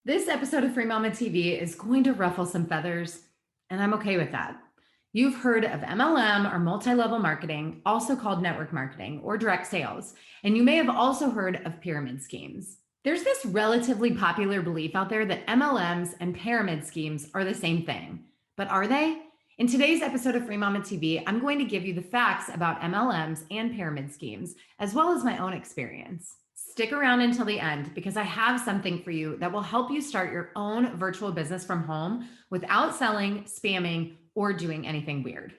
This episode of Free Mama TV is going to ruffle some feathers, and I'm okay with that. You've heard of MLM or multi-level marketing, also called network marketing or direct sales, and you may have also heard of pyramid schemes. There's this relatively popular belief out there that MLMs and pyramid schemes are the same thing. But are they? In today's episode of Free Mama TV, I'm going to give you the facts about MLMs and pyramid schemes, as well as my own experience. Stick around until the end because I have something for you that will help you start your own virtual business from home without selling, spamming, or doing anything weird.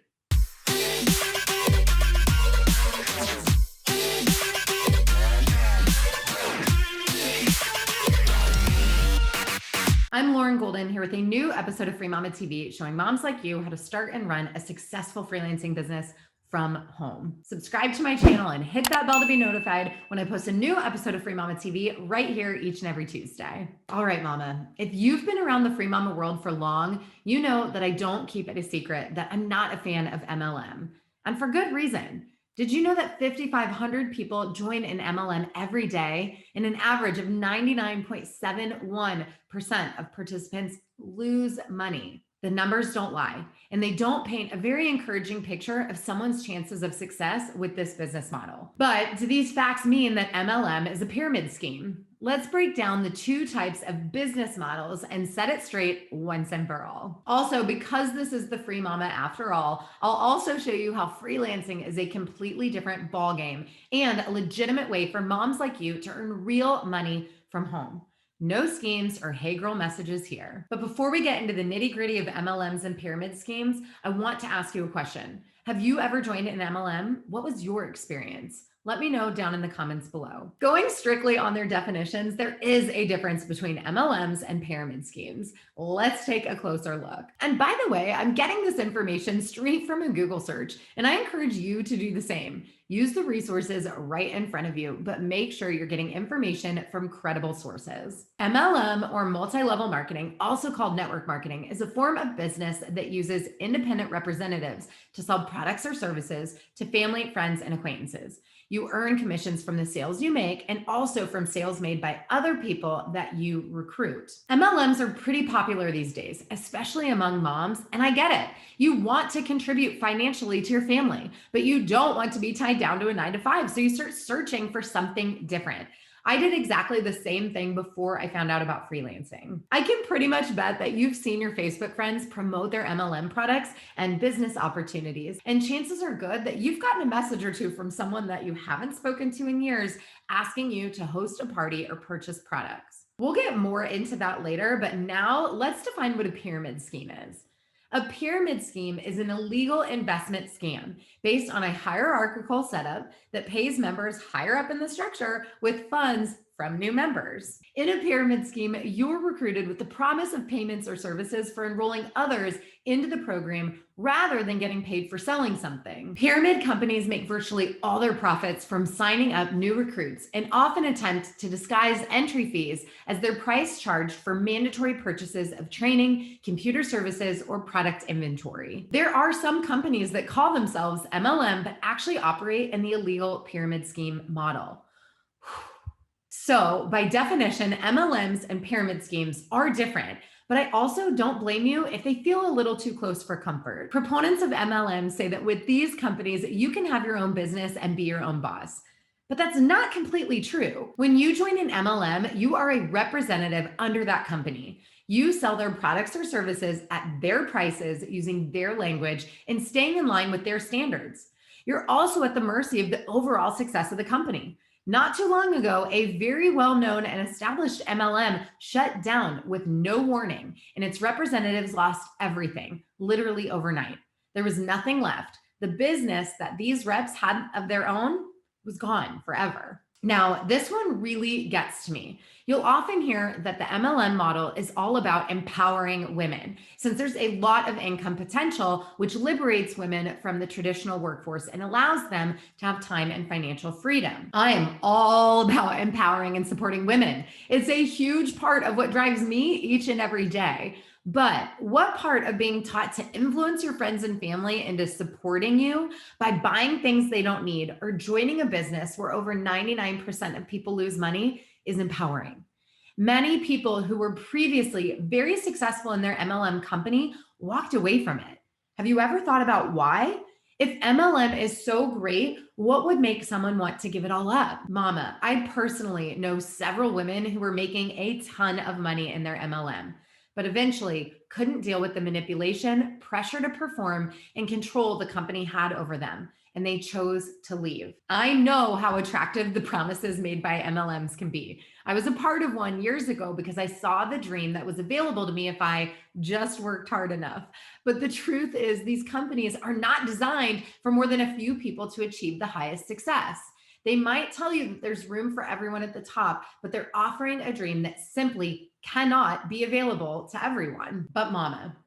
I'm Lauren Golden here with a new episode of Free Mama TV showing moms like you how to start and run a successful freelancing business from home. Subscribe to my channel and hit that bell to be notified when I post a new episode of Free Mama TV right here each and every Tuesday. All right, Mama, if you've been around the Free Mama world for long, you know that I don't keep it a secret that I'm not a fan of MLM, and for good reason. Did you know that 5,500 people join an MLM every day, and an average of 99.71% of participants lose money? The numbers don't lie, and they don't paint a very encouraging picture of someone's chances of success with this business model. But do these facts mean that MLM is a pyramid scheme? Let's break down the two types of business models and set it straight once and for all. Also, because this is the Free Mama after all, I'll also show you how freelancing is a completely different ballgame and a legitimate way for moms like you to earn real money from home. No schemes or hey girl messages here. But before we get into the nitty gritty of MLMs and pyramid schemes, I want to ask you a question. Have you ever joined an MLM? What was your experience? Let me know down in the comments below. Going strictly on their definitions, there is a difference between MLMs and pyramid schemes. Let's take a closer look. And by the way, I'm getting this information straight from a Google search, and I encourage you to do the same. Use the resources right in front of you, but make sure you're getting information from credible sources. MLM, or multi-level marketing, also called network marketing, is a form of business that uses independent representatives to sell products or services to family, friends, and acquaintances. You earn commissions from the sales you make and also from sales made by other people that you recruit. MLMs are pretty popular these days, especially among moms, and I get it. You want to contribute financially to your family, but you don't want to be tied down to a 9-to-5, so you start searching for something different. I did exactly the same thing before I found out about freelancing. I can pretty much bet that you've seen your Facebook friends promote their MLM products and business opportunities, and chances are good that you've gotten a message or two from someone that you haven't spoken to in years asking you to host a party or purchase products. We'll get more into that later, but now let's define what a pyramid scheme is. A pyramid scheme is an illegal investment scam based on a hierarchical setup that pays members higher up in the structure with funds from new members. In a pyramid scheme, you're recruited with the promise of payments or services for enrolling others into the program rather than getting paid for selling something. Pyramid companies make virtually all their profits from signing up new recruits and often attempt to disguise entry fees as their price charged for mandatory purchases of training, computer services, or product inventory. There are some companies that call themselves MLM but actually operate in the illegal pyramid scheme model. So by definition, MLMs and pyramid schemes are different, but I also don't blame you if they feel a little too close for comfort. Proponents of MLM say that with these companies, you can have your own business and be your own boss. But that's not completely true. When you join an MLM, you are a representative under that company. You sell their products or services at their prices using their language and staying in line with their standards. You're also at the mercy of the overall success of the company. Not too long ago, a very well-known and established MLM shut down with no warning, and its representatives lost everything, literally overnight. There was nothing left. The business that these reps had of their own was gone forever. Now, this one really gets to me. You'll often hear that the MLM model is all about empowering women, since there's a lot of income potential, which liberates women from the traditional workforce and allows them to have time and financial freedom. I am all about empowering and supporting women. It's a huge part of what drives me each and every day. But what part of being taught to influence your friends and family into supporting you by buying things they don't need or joining a business where over 99% of people lose money is empowering? Many people who were previously very successful in their MLM company walked away from it. Have you ever thought about why? If MLM is so great, what would make someone want to give it all up? Mama, I personally know several women who were making a ton of money in their MLM, but eventually couldn't deal with the manipulation, pressure to perform, and control the company had over them, and they chose to leave. I know how attractive the promises made by MLMs can be. I was a part of one years ago because I saw the dream that was available to me if I just worked hard enough. But the truth is, these companies are not designed for more than a few people to achieve the highest success. They might tell you that there's room for everyone at the top, but they're offering a dream that simply cannot be available to everyone. But mama,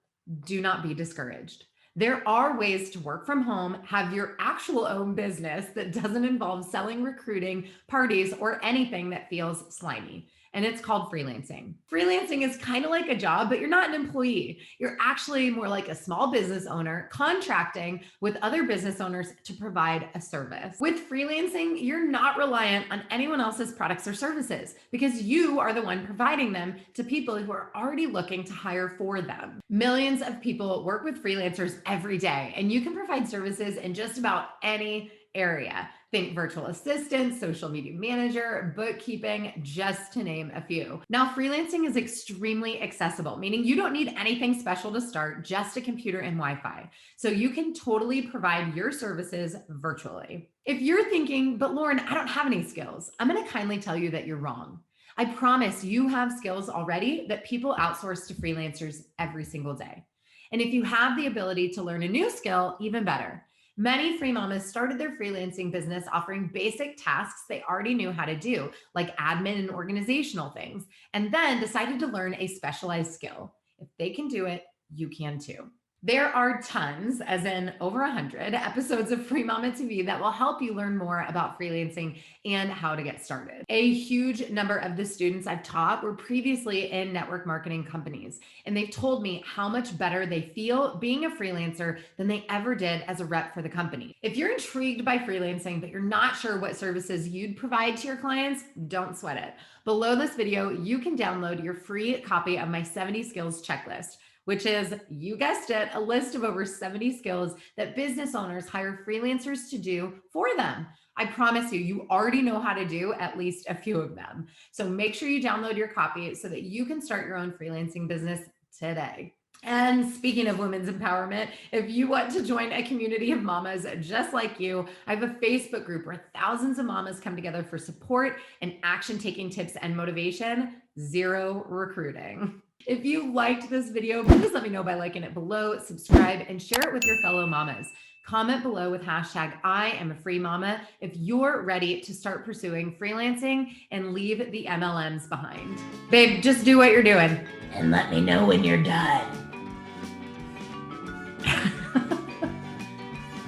do not be discouraged. There are ways to work from home, have your actual own business that doesn't involve selling, recruiting, parties, or anything that feels slimy. And it's called freelancing. Freelancing is kind of like a job, but you're not an employee. You're actually more like a small business owner contracting with other business owners to provide a service. With freelancing, you're not reliant on anyone else's products or services because you are the one providing them to people who are already looking to hire for them. Millions of people work with freelancers every day, and you can provide services in just about any area. Think virtual assistant, social media manager, bookkeeping, just to name a few. Now, freelancing is extremely accessible, meaning you don't need anything special to start, just a computer and Wi-Fi. So you can totally provide your services virtually. If you're thinking, but Lauren, I don't have any skills, I'm going to kindly tell you that you're wrong. I promise you have skills already that people outsource to freelancers every single day. And if you have the ability to learn a new skill, even better. Many free mamas started their freelancing business offering basic tasks they already knew how to do, like admin and organizational things, and then decided to learn a specialized skill. If they can do it, you can too. There are tons, as in over 100 episodes of Free Mama TV that will help you learn more about freelancing and how to get started. A huge number of the students I've taught were previously in network marketing companies, and they've told me how much better they feel being a freelancer than they ever did as a rep for the company. If you're intrigued by freelancing, but you're not sure what services you'd provide to your clients, don't sweat it. Below this video, you can download your free copy of my 70 skills checklist, which is, you guessed it, a list of over 70 skills that business owners hire freelancers to do for them. I promise you, you already know how to do at least a few of them. So make sure you download your copy so that you can start your own freelancing business today. And speaking of women's empowerment, if you want to join a community of mamas just like you, I have a Facebook group where thousands of mamas come together for support and action-taking tips and motivation, zero recruiting. If you liked this video, please let me know by liking it below, subscribe, and share it with your fellow mamas. Comment below with hashtag I am a free mama if you're ready to start pursuing freelancing and leave the MLMs behind. Babe, just do what you're doing. And let me know when you're done.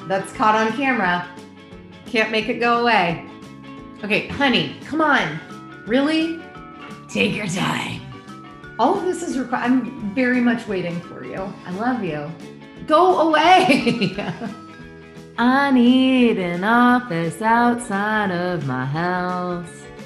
That's caught on camera. Can't make it go away. Okay, honey, come on. Really? Take your time. All of this is required. I'm very much waiting for you. I love you. Go away. I need an office outside of my house.